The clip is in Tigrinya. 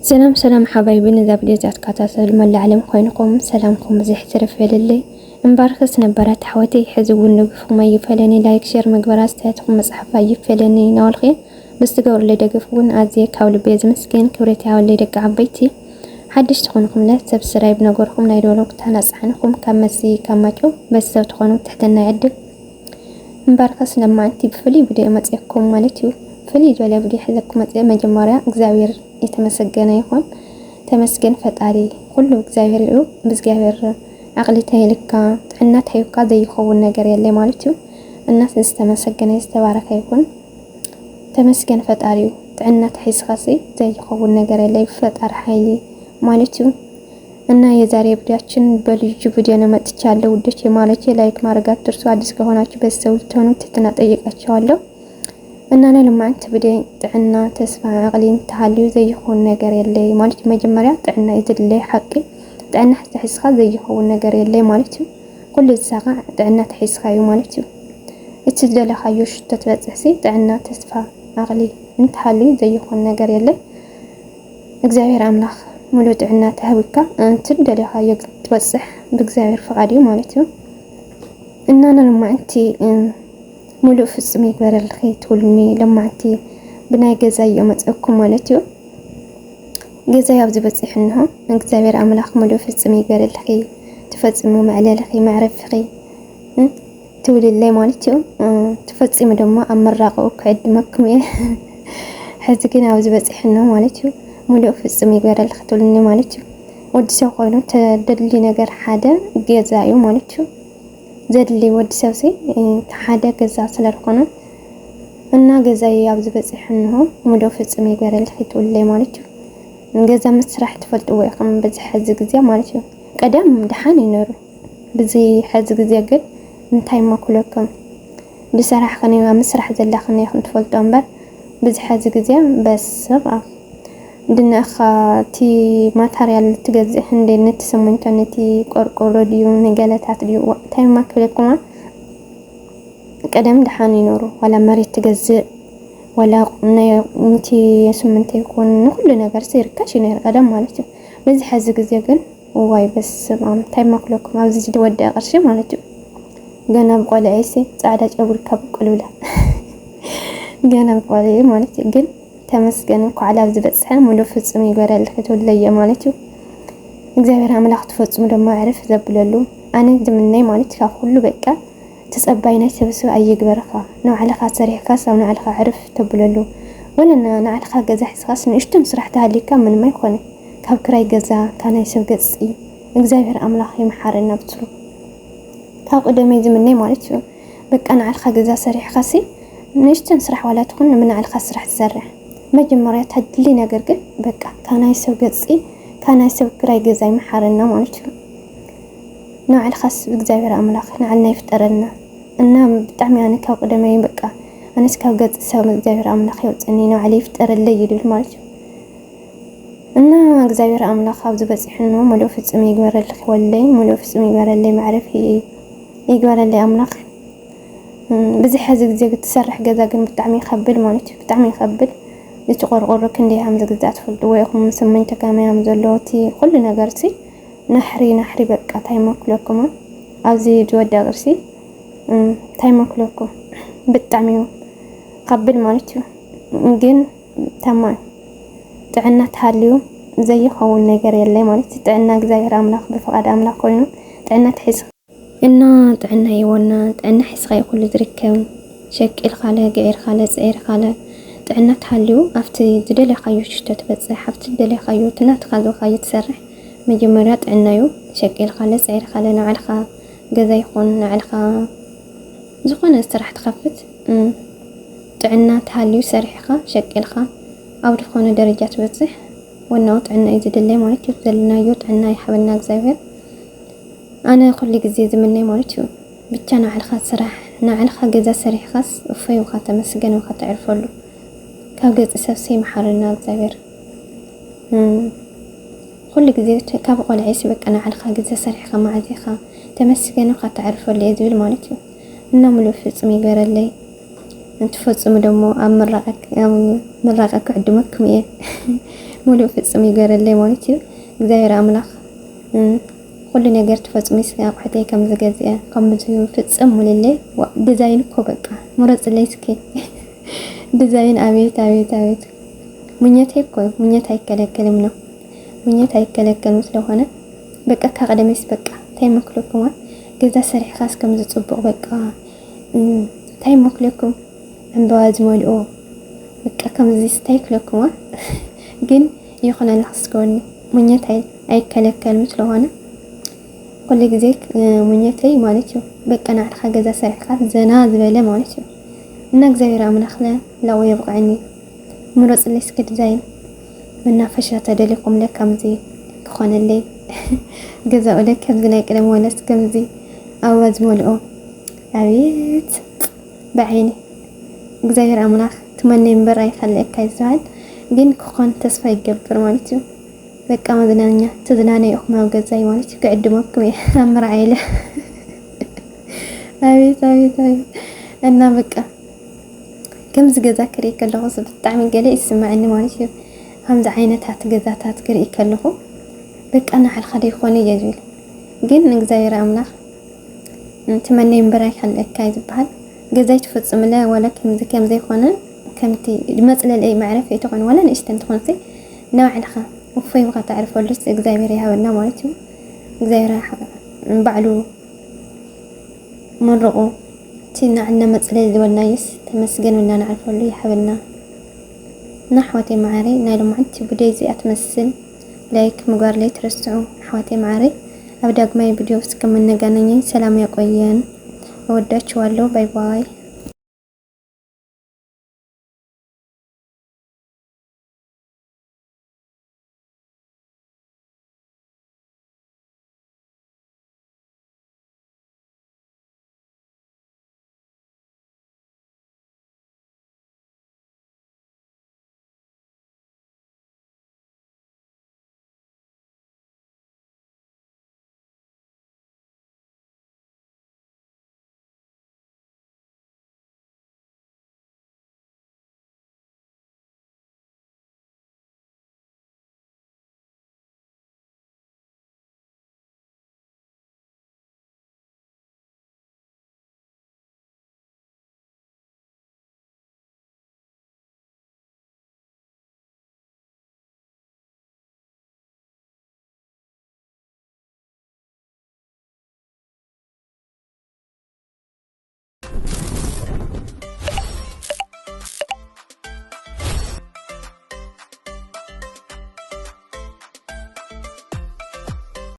سلام حبايبي نذا بديزات كاتاسل ملا علم خوينكم سلامكم بزح ترفل اللي انبارخس نبرات حواتي حزو النقفكم يفلني لايك شير مقبراس تاتكم مصحفا يفلني نولخي بستقور اللي دقفون ازيك حول بيز مسكين كوريتي حول اللي دق عبيتي حدش تخونكم لا سبسرايب نقوركم نايدولوك تنصحنكم كمسي كماتو بس تخونوا تحتنا يعدل انبارخس لما انتي بفلي بدي امتيكم مالتيو فلي جولا بدي حزكم مجمارا اكزاوير يتمسجن يكون تمسجن فتاري كله እግዚአብሔር ይው በእግዚአብሔር አቅሊታ ይልካ እናት hayuka ዘይخون ነገር ያለ ማለትው እናት ተመሰገነ ይስተባረከ ይኩን ተመስገን ፈጣሪው እናት ሒስኻሲ ዘይخون ነገር ያለ ፈጣሪ ኃይሊ ማለትው እና የዛሬ ቪዲዮአችን በልጅ ቪዲዮ ነው መጥቻለሁ ውዶች ማለት ላይክ ማድረግ አትርሱ አዲስ ከሆናችሁ በሰው ተሆኑ ተጠይቃችኋለሁ እና ለማ አንተ بدي ጥዕና ተስፋ አቅሊን ተሐልዩ ዘይخون ነገር የለ ማለት መጀመሪያ ጥዕና ይዝለ ሐቂ ጥዕና ተሕስኻ ዘይخون ነገር የለ ማለት ኩሉ ዝሳኻ ጥዕና ተሕስኻዩ ማለት እቲ ደለኻዮ ሽቶ ተበጽሕሲ ጥዕና ተስፋ አቅሊ እንተሐልዩ ዘይخون ነገር የለ እግዚአብሔር አምላክ ሙሉ ጥዕና ተህብካ እንት ደለኻዮ ተበጽሕ በእግዚአብሔር ፈቃድዩ ማለት እና ለማ አንተ ሙሉ ፍጽም ይበረል ኸይቱልኒ ለማዕቲ ብናይ ገዛ የመጽኩም ማለት እዩ ገዛ ያብዝ በጽሕንሁ እግዚአብሔር አምላክ ሙሉ ፍጽም ይበረል ኸይ ተፈጽሙ ማዕለል ኸይ ማዕረፍ ኸይ ትውልላይ ማለት እዩ ተፈጽሙ ደሞ አመራቀው ከድመኩም ሕዝግን ያብዝ በጽሕንሁ ማለት እዩ ሙሉ ፍጽም ይበረል ኸይቱልኒ ማለት እዩ ወዲ ሰው ኮይኑ ተደልሊ ነገር ሓደ ገዛ እዩ ማለት እዩ ዘድሊ ወዲ ሰብሲ ተሓደ ገዛ ስለርኮነ እና ገዛ ያብዝ በጽሕንሁ ሙሉ ፍጽም ይበረል ኸይቱልላይ ማለት እዩ ገዛ መስራሕ ትፈልጥዎ ይኹም በዚ ሕዚ ግዜ ማለት እዩ ቀደም ድሓን ይነሩ በዚ ሕዚ ግዜ ግን እንታይ ማኩለኩም ብሰራሕ ከነ መስራሕ ዘላኽነ ይኹም ትፈልጡ እምበር በዚ ሕዚ ግዜ በስብ ድናኻ ቲ ማተሪያል ትገዝእ እንደ ነትሰሙንተ ነቲ ቆርቆሮ ዲዩ ነገለታት ዲዩ እንታይ ማክለኩም ቀደም ድሓን ይኖሩ ወላ መሬት ትገዝእ ወላ ነቲ ስምንተ ይኩን ሁሉ ነገር ሲርካሽ ይነር ቀደም ማለት እዩ በዚ ሕዚ ግዜ ግን ዋይ በስብ እንታይ ማክለኩም ኣብዚ ዝወደ ቅርሺ ማለት እዩ ገና ብቆልዒሲ ጻዕዳ ጨጉር ከብቁሉላ ገና ብቆልዒ ማለት እዩ ግን ተመስገን ኳዕላ ዝበጽሐ ሙሉ ፍጽም ይበረል ኸይቱልየ ማለት እዩ እግዚአብሔር አምላክ ተፈጽሙ ደሞ ያዕርፍ ዘብለሉ አነ ዝምነይ ማለት ካብ ሁሉ በቃ ተጸባይናይ ሰብስብ አይግበረኻ ንዓለኻ ሰሪሕካ ሳብ ንዓለኻ ዕርፍ ተብለሉ ወለና ንዓለኻ ገዛ ሒስኻስ ንእሽቱን ስራሕ ተሃሊካ ምንም አይኮነ ካብ ክራይ ገዛ ካናይ ሰብ ገጽ እግዚአብሔር አምላክ ይምሓረና ብትሩ ካብ ቀደመይ ዝምነይ ማለት እዩ በቃ ንዓለኻ ገዛ ሰሪሕካሲ ንእሽቱን ስራሕ ዋላ ትኩን ምን ንዓለኻ ስራሕ ትሰርሕ መጀመሪያ ተድሊ ነገር ግን በቃ ካናይ ሰብ ገጽ ካናይ ሰብ ክራይ ገዛ ይምሓረና ማለት እዩ ንዓለኻስ እግዚአብሔር አምላክ ንዓልና ይፍጠረና እና ብጣዕሚ ያነ ካብ ቀደመይ በቃ ኣነስ ካብ ገጽ ሰብ እግዚአብሔር አምላክ ይወጽኒ ንዓለ ይፍጠረለይ ይብል ማለት እዩ እና እግዚአብሔር አምላክ ኣብ ዝበጽሕኖ ሙሉ ፍጽም ይግበረል ወለይ ሙሉ ፍጽም ይግበረለይ ማዕረፍ ይግበረለይ አምላክ በዚ ሕዚ ግዜ ክትሰርሕ ገዛ ግን ብጣዕሚ ይከብድ ማለት እዩ ብጣዕሚ ይከብድ እቲ ቆርቆሮ ክንደይ ሃም ዝግዛእ ትፈልጥዎ ይኹም ስምንተ ካሜራ ዘለዎቲ ኩሉ ነገርሲ ናሕሪ በቃ ታይማክለኩም ኣብዚ ዝወዳ ቅርሲ ታይማክለኩም ብጣዕሚ ከብድ ማለት እዩ ግን ተማን ጥዕና ተሃልዩ ዘይኸውን ነገር የለ ማለት ጥዕና እግዚአብሔር አምላክ በፈቃድ አምላክ ኮይኑ ጥዕና ትሕስ እና ጥዕና ይወና ጥዕና ሒስኻ ይኩሉ ዝርከብ ሸቂል ካለ ገይር ካለ ጽይር ካለ ጥዕና ተሃልዩ afti ዝደለኻዮ ሽቶ ተበጽሕ afti ዝደለኻዮ ትናትካዞ ካዮ ትሰርሕ መጀመሪያ ጥዕናዩ ሸቂል ካለ ጽይር ካለ ንዓልኻ ገዛ ይኹን ንዓልኻ ዝኾነ ስራሕ ትኸፍት ጥዕና ተሃልዩ ሰሪሕኻ ሸቂልኻ ኣብ ዝኾነ ደረጃ ትበጽሕ ወናው ጥዕና እዩ ዝደለይ ማለት እዩ ዘለናዮ ጥዕና ይሓበና እግዚአብሔር ኣነ ኩሉ ግዜ ዝምነይ ማለት እዩ ብቻ ንዓልኻ ስራሕ ንዓልኻ ገዛ ሰሪሕኻስ እፎይውኻ ተመስገንውኻ ተዕርፈሉ ካብ ገጽ ሰብሰይ ይምሓረና እግዚአብሔር ኩሉ ግዜ ካብ ቆልዒስ በቃ ንዓልኻ ገዛ ሰሪሕኻ ማዕዚኻ ተመስገንውኻ ተዕርፈሉ ዝብል ማለት እዩ እና ሙሉ ፍጽም ይገበረለይ እንትፈጽሙ ደሞ ኣብ ምራቀክ ዕድመኩም ሙሉእ ፍጽም ይገረለይ ማለት እዩ እግዚአብሔር አምላኽ كل ነገር ተፈጽሞ አቁሕተይ ከም ዝገዝአ ከም ፍጽም ሙሉለይ ዲዛይን እኮ በቃ ምረጽለይ እስኪ ዲዛይን አቤት አቤት አቤት ምኞቴ እኮ ምኞት አይከለከልም ነው ምኞት አይከለከልም ስለሆነ በቃ ካቀደመስ በቃ ታይመክለኩም ገዛ ሰሪሕካስ ከም ዝጽብቕ በቃ ታይመክለኩም እንባዝ ሞልኦ በቃ ከም ዝስተይክለኩም ግን ይኹነልህ እስከወኒ ምኞት አይከለከልም ስለሆነ كل ጊዜ ምኞተይ ማለት እዩ በቃ ናዕኻ ገዛ ሰሪሕካስ ዘና ዝበለ ማለት እዩ እና እግዚአብሔር አምላኽና ላው ይብቃኒ ምረጽለይ እስከ ዲዛይን መናፈሻ ተደልኩም ለከምዚ ክኾነለይ ገዛኡ ለከምዚ ናይ ቀደም ወለስ ከምዚ አዋዝ ሞልኦ አቤት بعيني እግዚአብሔር አምላኽ ትመነይ እምበር አይኸለካ ይዝሃል ግን ክኾን ተስፋ ይገብር ማለት እዩ በቃ መዝናኛ ተዝናነይ እኹማው ገዛይ ማለት እዩ ክዕድመኩም አምራዓይለ አቤት አቤት አቤት እና በቃ ከምዚ ገዛ ክርኢ ከለኹ ብጣዕሚ ገለ ይስማዓኒ ማለት እዩ ከምዚ ዓይነታት ገዛታት ክርኢ ከለኹ በቃ ናዕልኻ ደይኮነ እየ ዝብል ግን እግዚአብሔር አምላኽ ትመነይ እምበር አይኸለካ ይዝሃል ገዛይ ትፈጽምለ ወላ ከምዚ ይኮነ ከምቲ መጽለለይ ማዕረፍ ይተኾን ወላ ንእሽተን ትኾንሲ ናዕልኻ وفي بقى تعرفوا لس እግዚአብሔር ያህበና ማለት እዩ እግዚአብሔር ባዕሉ መርቆ ትናዕና መጽለይ ዝወናይስ ተመስገን እና ናዕርፈሉ ይሐበና ናሕወቴ ማዕሪ ናይ ለማዕንቲ ቪዲዮ አትመስል ላይክ ምግባር ላይ ትረስዑ ሕወቴ ማዕሪ ኣብ ዳግማይ ቪዲዮ እስከምንገናኝ ሰላም ያቆየን እወዳችኋለሁ ባይ ባይ